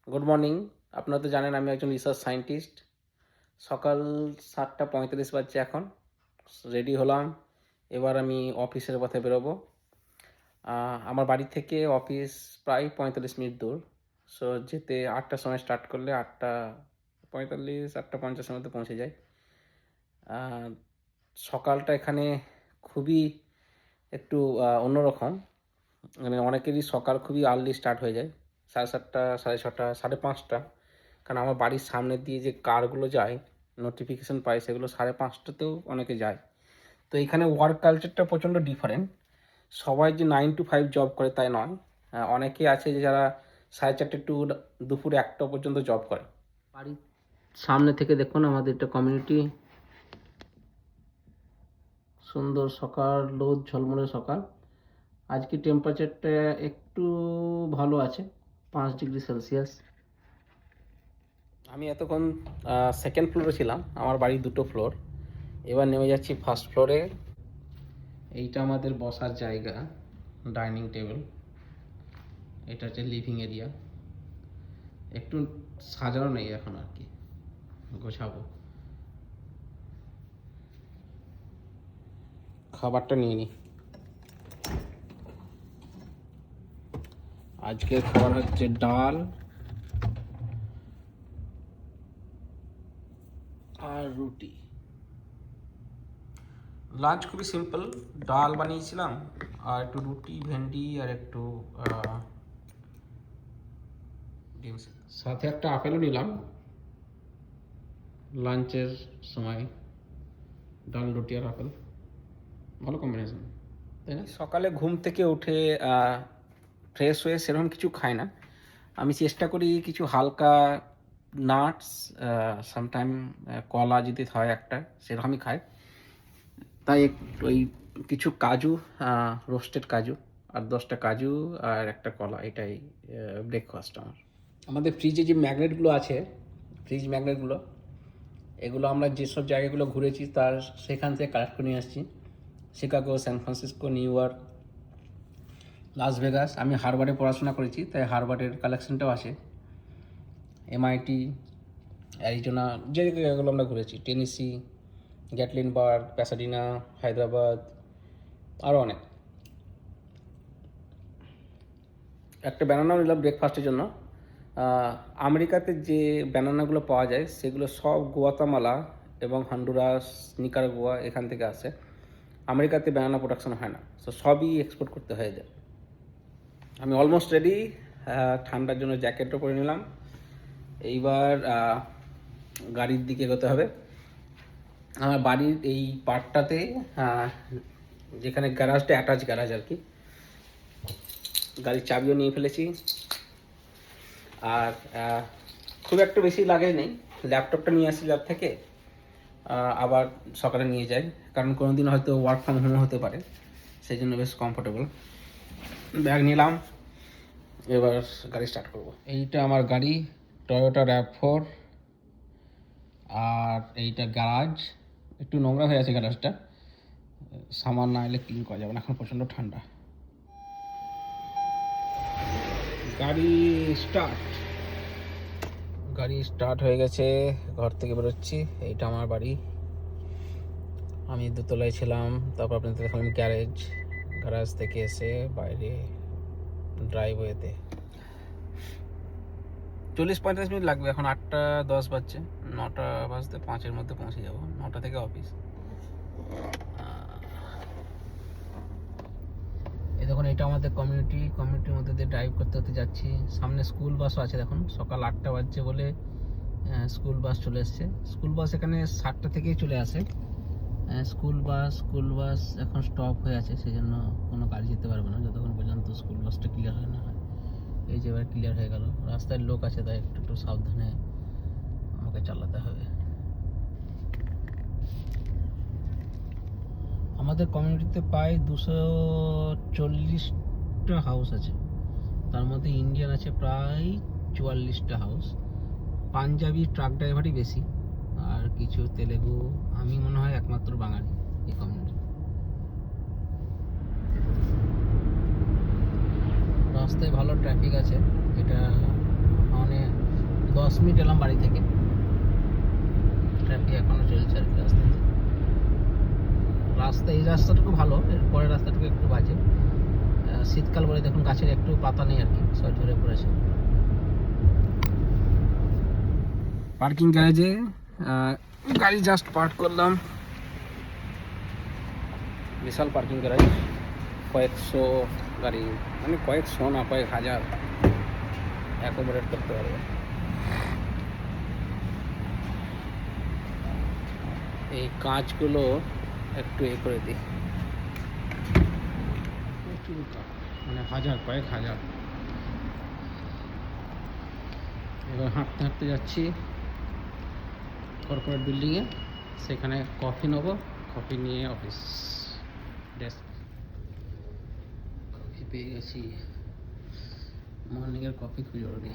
Good morning. আপনারা তো জানেন আমি একজন রিসার্চ সায়েন্টিস্ট। সকাল 7:35 বাজছে এখন। রেডি হলাম। এবার আমি অফিসের পথে বেরোবো। আমার বাড়ি থেকে অফিস প্রায় 45 মিনিট দূর। সো যেতে 8টার সময় স্টার্ট করলে 8:45, 8:50 মধ্যে পৌঁছে যাই। আ সকালটা এখানে খুবই একটু অন্যরকম। মানে অনেকেরই সকাল খুবই আর্লি স্টার্ট হয়ে যায়। 7:30, 6:30, 5:30। কারণ আমার বাড়ির সামনে দিয়ে যে কারগুলো যায়, নোটিফিকেশন পাই সেগুলো 5:30তেও অনেকে যায়। তো এখানে ওয়ার্ক কালচারটা প্রচণ্ড ডিফারেন্ট। সবাই যে 9 to 5 জব করে তাই নয়। অনেকেই আছে যে যারা 4:30 টু দুপুর 1টা পর্যন্ত জব করে। বাড়ির সামনে থেকে দেখুন আমাদের একটা কমিউনিটি। সুন্দর সকাল, রোদ ঝলমলে সকাল। আজকে টেম্পারেচারটা একটু ভালো আছে, 5 ডিগ্রি সেলসিয়াস। আমি এতক্ষণ সেকেন্ড ফ্লোরে ছিলাম। আমার বাড়ির 2টো ফ্লোর। এবার নেমে যাচ্ছি ফার্স্ট ফ্লোরে। এইটা আমাদের বসার জায়গা, ডাইনিং টেবিল। এটা হচ্ছে লিভিং এরিয়া। একটু সাজানো নেই এখন, আর কি গোছাবো। খাবারটা নিয়ে নিই। আজকের খাবার হচ্ছে ডাল আর রুটি। লাঞ্চ খুবই সিম্পল, ডাল বানিয়েছিলাম আর একটু রুটি, ভেন্ডি আর একটু ডিম। সাথে একটা আপেলও নিলাম লাঞ্চের সময়। ডাল, রুটি আর আপেল, ভালো কম্বিনেশন, তাই না? সকালে ঘুম থেকে উঠে ফ্রেশ হয়ে সেরকম কিছু খাই না। আমি চেষ্টা করি কিছু হালকা নাটস, সামটাইম কলা যদি হয় একটা, সেরকমই খাই। তাই ওই কিছু কাজু, রোস্টেড কাজু, আর 10টা কাজু আর একটা কলা, এটাই ব্রেকফাস্ট আমার। আমাদের ফ্রিজে যে ম্যাগনেটগুলো আছে, ফ্রিজ ম্যাগনেটগুলো, এগুলো আমরা যেসব জায়গাগুলো ঘুরেছি তার সেখান থেকে কালেক্ট করে নিয়ে আসছি। Chicago, San Francisco, New York, Las Vegas. আমি হার্ভার্ডে পড়াশোনা করেছি, তাই হার্ভার্ডের কালেকশনটাও আছে। MIT, অ্যারিজোনা, যে জায়গাগুলো আমরা ঘুরেছি, টেনেসি, গ্যাটলিনবার্গ, প্যাসাডিনা, হায়দ্রাবাদ, আরও অনেক। একটা ব্যানানাও নিলাম ব্রেকফাস্টের জন্য। আমেরিকাতে যে ব্যানানাগুলো পাওয়া যায় সেগুলো সব গুয়াতামালা এবং হন্ডুরাস, নিকারাগুয়া এখান থেকে আসে। আমেরিকাতে ব্যানানা প্রোডাকশন হয় না, তো সবই এক্সপোর্ট করতে হয়ে যায়। আমি অলমোস্ট রেডি। ঠান্ডার জন্য জ্যাকেটও পরে নিলাম। এইবার গাড়ির দিকে এগোতে হবে। আমার বাড়ির এই পার্টটাতে, যেখানে গ্যারাজটা অ্যাটাচ গ্যারাজ আর কি, গাড়ির চাবিও নিয়ে ফেলেছি। আর খুব একটা বেশি লাগে নেই, ল্যাপটপটা নিয়ে আসি ল্যাব থেকে, আবার সকালে নিয়ে যাই, কারণ কোনো দিন হয়তো ওয়ার্ক ফ্রম হোমও হতে পারে, সেই জন্য বেশ কমফোর্টেবল। ব্যাগ নিলাম, এবার গাড়ি স্টার্ট করব। এইটা আমার গাড়ি, টয়োটা RAV4। আর এইটা গ্যারাজ। একটু নোংরা হয়ে আছে গ্যারাজটা, সামান না এলে ক্লিন করা যাবে না, এখন প্রচণ্ড ঠান্ডা। গাড়ি স্টার্ট। গাড়ি স্টার্ট হয়ে গেছে, ঘর থেকে বেরোচ্ছি। এইটা আমার বাড়ি। আমি দোতলায় ছিলাম, তারপর আপনাদের দেখালাম গ্যারেজ। গ্যারাজ থেকে এসে বাইরে ড্রাইভওয়েতে 40-45 মিনিট লাগবে। এখন 8:10 বাজছে, 9টা বাজতে 5-এর মধ্যে পৌঁছে যাব। 9টা থেকে অফিস। এই দেখুন, এটা আমাদের কমিউনিটির মধ্যে দিয়ে ড্রাইভ করতে করতে যাচ্ছি। সামনে স্কুল বাসও আছে। দেখুন সকাল 8টা বাজছে বলে স্কুল বাস চলে এসছে। স্কুল বাস এখানে 7টা থেকেই চলে আসে। স্কুল বাস এখন স্টপ হয়ে আছে, সেই জন্য কোনো গাড়ি যেতে পারবে না যতক্ষণ পর্যন্ত স্কুল বাসটা ক্লিয়ার হয় না হয়। এই যে এবার ক্লিয়ার হয়ে গেল। রাস্তায় লোক আছে, তাই একটু সাবধানে আমাকে চালাতে হবে। আমাদের কমিউনিটিতে প্রায় 240টা হাউস আছে। তার মধ্যে ইন্ডিয়ান আছে প্রায় 44টা হাউস। পাঞ্জাবি ট্রাক ড্রাইভারই বেশি, আর কিছু তেলেগু। আমি মনে হয় একমাত্র বাঙালি এই কমিউনিটি। রাস্তায় ভালো ট্রাফিক আছে, এটা মানে 10 মিনিট এলাম বাড়ি থেকে, ট্রাফিক এখনো চলছে আর কি রাস্তাতে। এই রাস্তাটুকু ভালো, এর পরের রাস্তাটুকু একটু বাজে। শীতকাল বলে দেখুন গাছের একটু পাতা নেই আর কি, সব ঝরে পড়েছে। পার্কিং গ্যারেজে গাড়ি জাস্ট পার্ক করলাম। বিশাল পার্কিং গ্যারেজ, কয়েকশো গাড়ি, মানে কয়েকশো না কয়েক হাজার অ্যাকোমোডেট করতে পারবে। এই কাঁচগুলো একটু করে দিই, মানে কয়েক হাজার। এবার হাঁটতে হাঁটতে যাচ্ছি কর্পোরেট বিল্ডিংয়ে, সেখানে কফি নেবো, কফি নিয়ে অফিস। কফি পেয়ে গেছি, মর্নিংয়ের কফি খুব জরুরি।